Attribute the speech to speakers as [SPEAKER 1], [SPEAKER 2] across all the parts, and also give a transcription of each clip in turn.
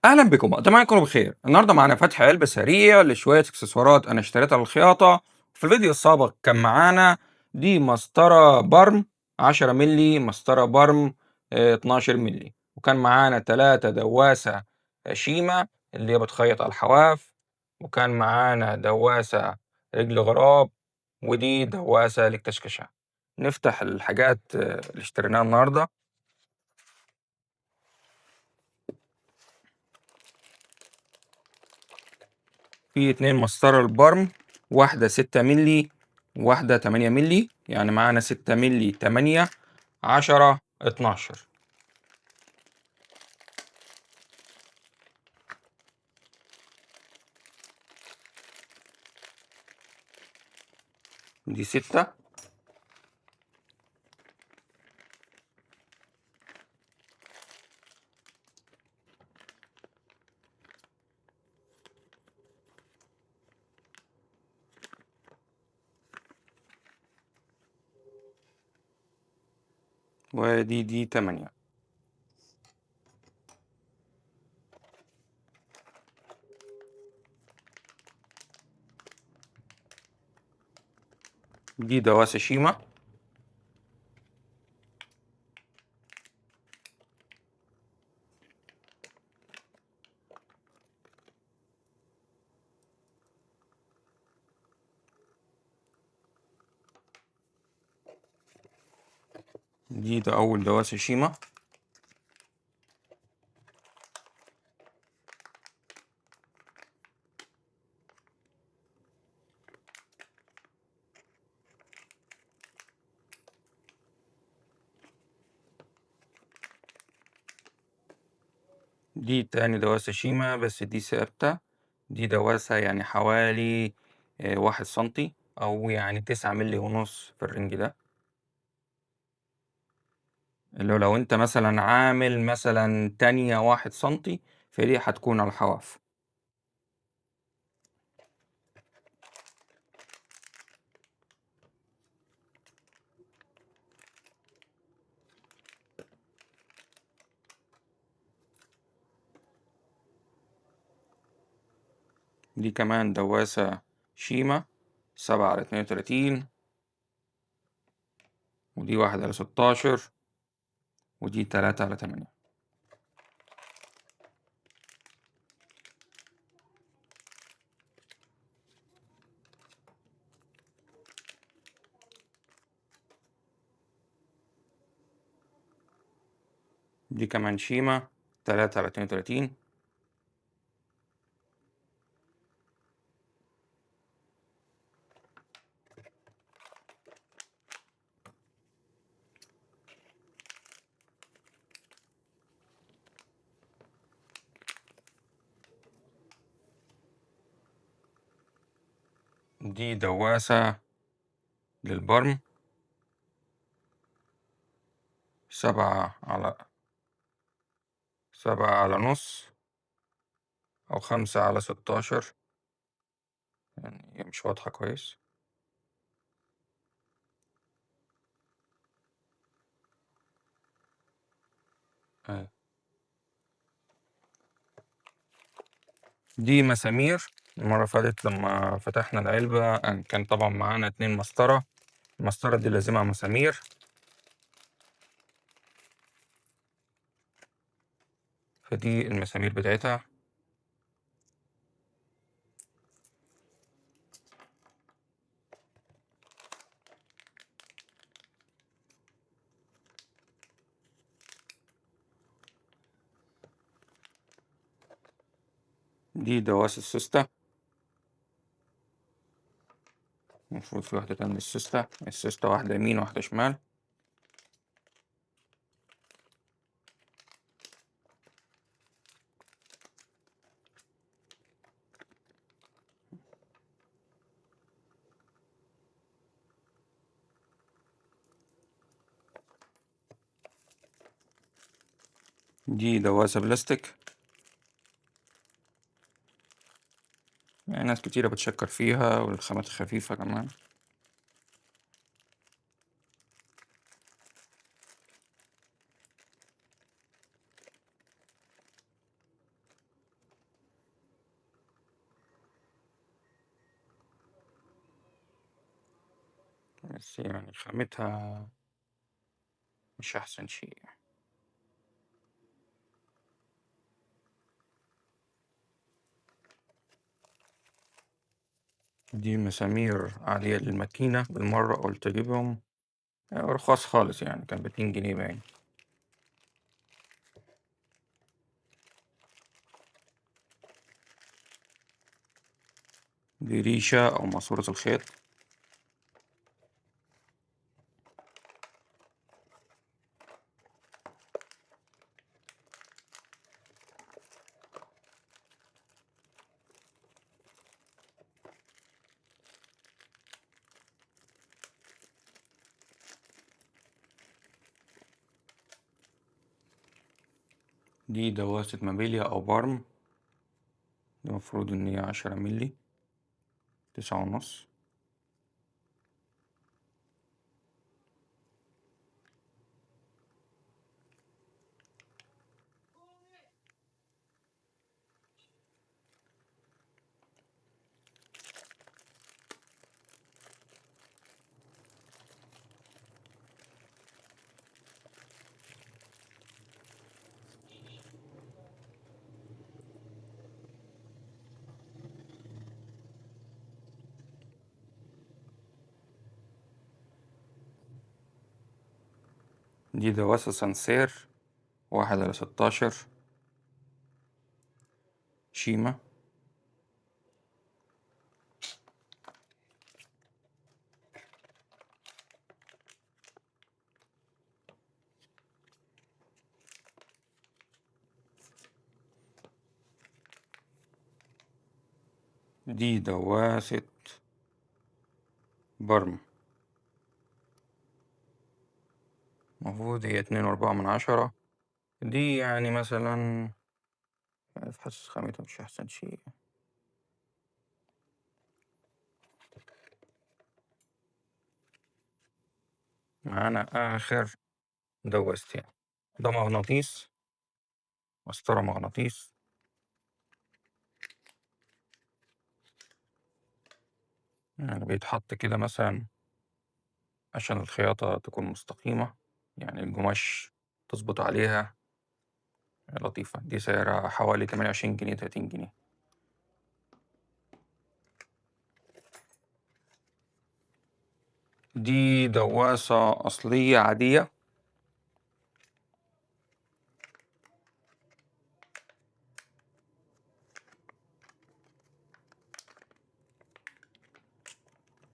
[SPEAKER 1] أهلا بكم، أتمنى تكونوا بخير. النهاردة معانا فتح علبة سريع لشوية إكسسوارات أنا اشتريتها للخياطة. في الفيديو السابق كان معانا دي مسطرة برم 10 ملي، مسطرة برم 12 ملي، وكان معانا 3 دواسة شيمة اللي هي بتخيط على الحواف، وكان معانا دواسة رجل غراب، ودي دواسة للكشكشة. نفتح الحاجات اللي اشتريناها النهاردة. في 2 مسطرة البرم، واحدة 6 ملي وواحدة 8 ملي، يعني معانا 6 ملي 8 10 12. دي 6. ودي 8. دي دواسة شيمة. ده أول دواسة شيمة. دي تاني دواسة شيمة بس دي ثابتة. دي دواسة يعني حوالي 1 سنتي، أو يعني 9 ملي ونص في الرنج ده. اللي هو لو أنت مثلا عامل مثلا تانية 1 سنتي، فدي هتكون على الحواف. دي كمان دواسة شيمة 7 على 32، ودي 1 على 16، ودي 3 على 8. دي كمان شيمة 3 على 32. دي دواسة للبرم 7 على نص، أو 5 على 16. يعني هي مش واضحة كويس. آه. دي مسامير. المرة اللي فاتت لما فتحنا العلبة كان طبعا معانا 2 مسطرة. المسطرة دي لازمها مسامير، فدي المسامير بتاعتها. دي دواسة السوستة. المفروض في واحدة تانية السوستة واحدة يمين واحدة شمال. دي دواسة بلاستيك، يعني ناس كتيرة بتشكر فيها، والخامات خفيفة كمان. بس يعني خامتها مش أحسن شيء. دي مسامير عادية للماكينة، بالمرة قلت أجيبهم رخاص خالص، يعني كان ب2 جنيه باين. دي ريشة أو ماسورة الخيط. دي دواسة مابيليا أو بارم. دي المفروض إن هي 10 ملي، 9.5. دي دواسة سانسير 1/16 شيما. دي دواسة برم، المفروض هي 2.4. دي يعني مثلا حاسس خامتها مش أحسن شيء. معانا آخر دوستين. ده مغناطيس، مسطرة مغناطيس. يعني بيتحط كده مثلا عشان الخياطة تكون مستقيمة، يعني القماش تظبط عليها. لطيفة، دي سعرها حوالي 28 جنيه، 30 جنيه. دي دواسة أصلية عادية.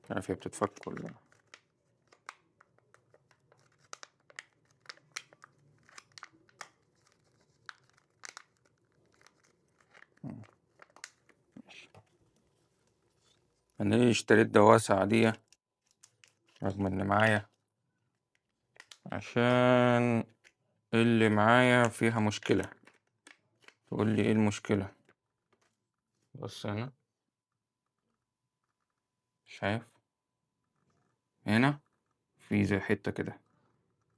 [SPEAKER 1] مش عارف هي بتتفك ولا لأ. أنا ليه اشتريت دواسة عادية رغم إن معايا؟ عشان اللي معايا فيها مشكلة. تقول لي إيه المشكلة؟ بص هنا، شايف هنا في زي حتة كده،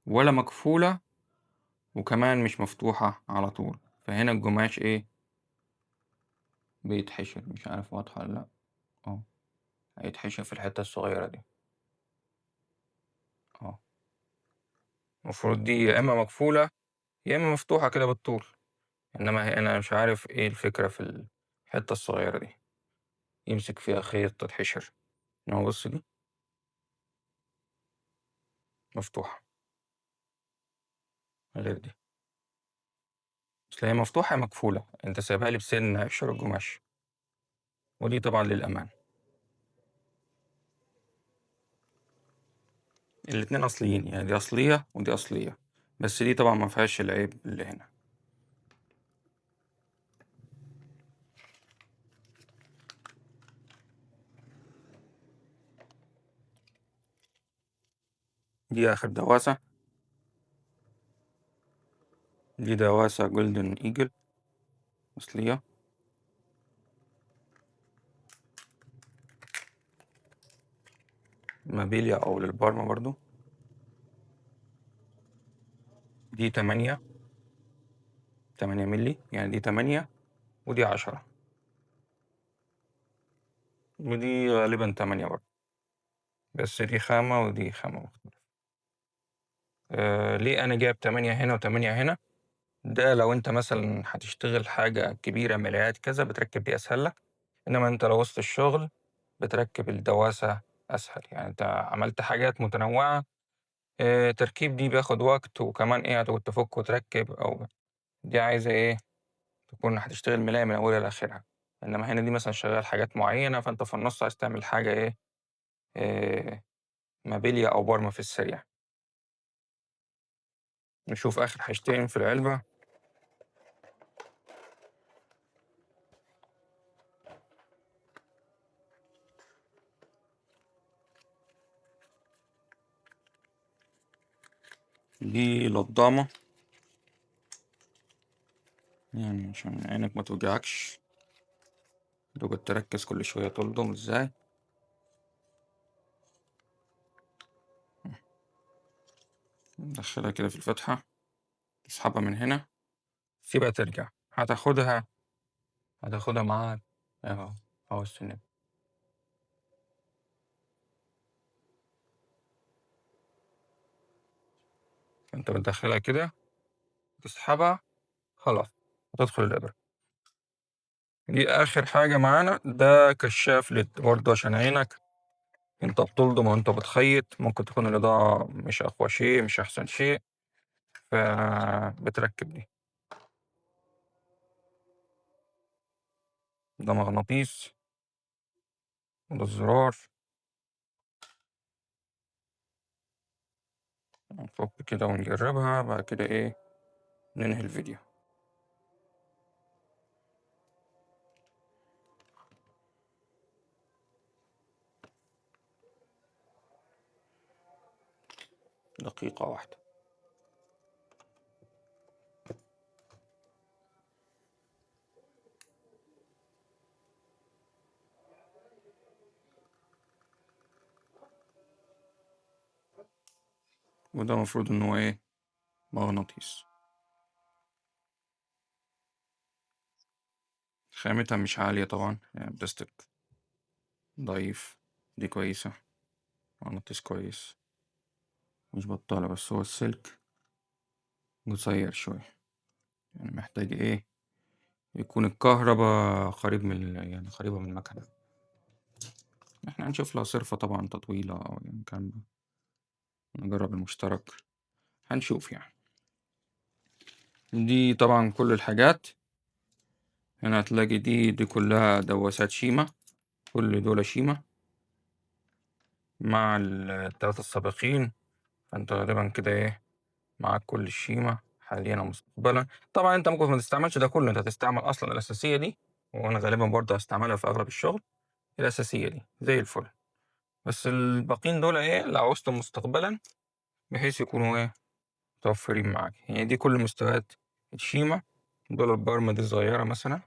[SPEAKER 1] ولا مقفولة وكمان مش مفتوحة على طول. فهنا القماش إيه، بيتحشر. مش عارف واضحة ولا لأ. اه، هيتحشر في الحتة الصغيرة دي. اه، المفروض دي يا إما مقفولة يا إما مفتوحة كده بالطول. إنما أنا مش عارف إيه الفكرة في الحتة الصغيرة دي، يمسك فيها خيط تتحشر. إنما بص دي مفتوحة غير دي. أصل هي مفتوحة يا مقفولة، أنت سايبها لي بسن هيقشر القماش، ودي طبعا للأمان. الاتنين أصليين، يعني دي أصلية ودي أصلية، بس دي طبعا ما فيهاش العيب اللي هنا. دي آخر دواسة. دي دواسة جولدن إيجل أصلية. مابيليا أو للبارما برضو. دي 8 ملي، يعني دي 8 ودي 10، ودي غالبا 8 برضو. بس دي خامة ودي خامة مختلفة. ليه أنا جايب 8 هنا و8 هنا؟ ده لو أنت مثلًا هتشتغل حاجة كبيرة ملايات كذا بتركب دي أسهل لك، إنما أنت لو وسط الشغل بتركب الدواسة أسهل، يعني أنت عملت حاجات متنوعة. تركيب دي بياخد وقت، وكمان إيه هتقعد تفك وتركب، أو دي عايزة إيه تكون هتشتغل ملاية من أولها لآخرها، إنما هنا دي مثلًا شغال حاجات معينة، فأنت في النص عايز تعمل حاجة إيه آآ مابيليا أو برمة في السريع. نشوف آخر حاجتين في العلبة. دي لضامة، يعني عشان عينك ما توجعكش، تقعد تركز كل شوية تلضم إزاي. ندخلها كده في الفتحة، تسحبها من هنا، تسيبها ترجع، هتاخدها معاك أهو، أهو السنة. فأنت بتدخلها كده، تسحبها، خلاص هتدخل الإبرة. دي آخر حاجة معانا، ده كشاف ليد برضه عشان عينك، أنت بتلضم وأنت بتخيط ممكن تكون الإضاءة مش أقوى شيء، مش أحسن شيء، فبتركب دي. ده مغناطيس، وده الزرار. نفك كده ونجربها، بعد كده إيه ننهي الفيديو. دقيقة واحدة. وده المفروض إن هو إيه مغناطيس. خامتها مش عالية طبعا، يعني بلاستيك ضعيف. دي كويسة، مغناطيس كويس، مش بطالة، بس هو السلك قصير شوية، يعني محتاج إيه يكون الكهرباء قريب من يعني قريبة من المكنة. إحنا هنشوف لها صرفة طبعا تطويلة، أو يعني كان نجرب المشترك، هنشوف يعني. دي طبعا كل الحاجات هنا هتلاقي دي كلها دواسات شيما، كل دول شيما مع التلاتة السابقين. فأنت غالبا كده إيه معاك كل الشيما حاليا ومستقبلا. طبعا أنت ممكن ما تستعملش ده كله، أنت هتستعمل أصلا الأساسية دي، وأنا غالبا برضه هستعملها في أغلب الشغل. الأساسية دي زي الفل، بس الباقيين دول إيه لو عوزتهم مستقبلا بحيث يكونوا إيه متوفرين معاك. يعني دي كل مستويات الشيما. دول البرمة دي صغيرة مثلا،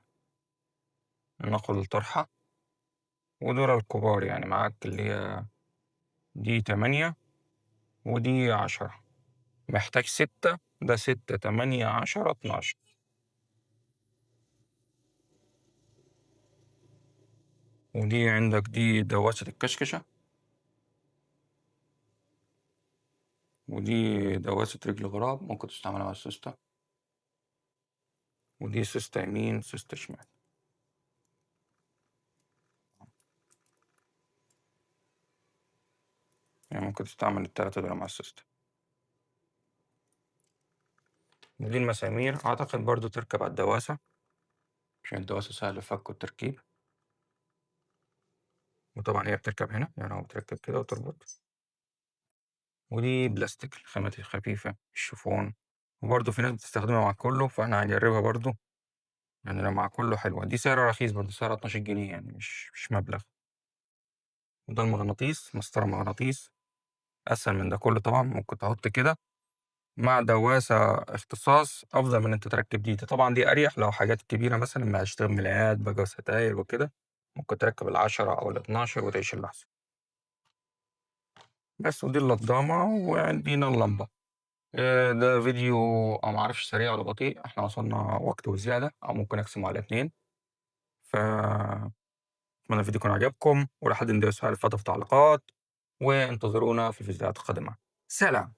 [SPEAKER 1] ناخد الطرحة. ودول الكبار يعني معاك اللي هي دي 8 ودي 10، محتاج 6، ده 6 8 10 12. ودي عندك دي دواسة الكشكشة، ودي دواسة رجل غراب ممكن تستعملها مع السوستة. ودي سوستة يمين سوستة شمال، يعني ممكن تستعمل التلاتة دول مع السوستة. ودي المسامير أعتقد برضو تركب على الدواسة، عشان الدواسة سهل الفك والتركيب. وطبعا هي بتركب هنا، يعني هو بتركب كده وتربط. ودي بلاستيك، الخامات الخفيفة الشيفون، وبرضه في ناس بتستخدمها مع كله، فاحنا هنجربها برضه. يعني لو مع كله حلوة، دي سعرها رخيص برضه، سعرها 12 جنيه، يعني مش مبلغ. وده المغناطيس، مسطرة مغناطيس، أسهل من ده كله طبعا. ممكن تحط كده مع دواسة اختصاص أفضل من أنت تركب دي طبعا. دي أريح لو حاجات كبيرة مثلا ما هتشتغل ملايات بقى وستاير وكده، ممكن تركب العشرة أو الاتناشر وتعيش اللحظة. بس ودي اللضامة، وعندنا اللمبة. ده فيديو أو معرفش سريع ولا بطيء، احنا وصلنا وقت وزيادة، أو ممكن أقسمه على اتنين. فأتمنى الفيديو يكون عجبكم، ولو حد عنده سؤال اتفضل في التعليقات. وانتظرونا في الفيديوهات القادمة. سلام.